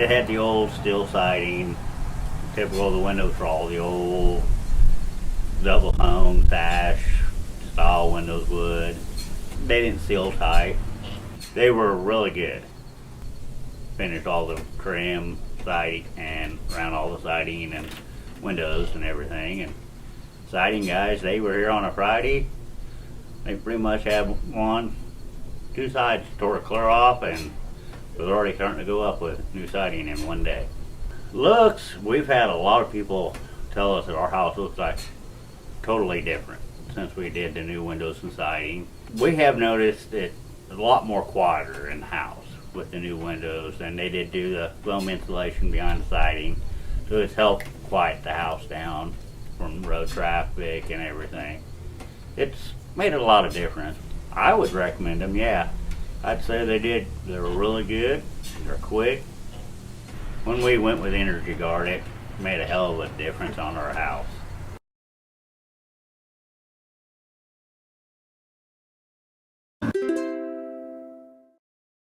It had the old steel siding, typical of the windows for all the old double hung sash style windows would. They didn't seal tight. They were really good. Finished all the trim, siding, and around all the siding and windows and everything. And siding guys, they were here on a Friday. They pretty much had two sides tore clear off and was already starting to go up with new siding in one day. Looks, we've had a lot of people tell us that our house looks like totally different since we did the new windows and siding. We have noticed it a lot more quieter in the house with the new windows, and they did do the foam insulation behind the siding, so it's helped quiet the house down from road traffic and everything. It's made a lot of difference. I would recommend them, yeah. I'd say they were really good, they're quick. When we went with Energy Guard, it made a hell of a difference on our house.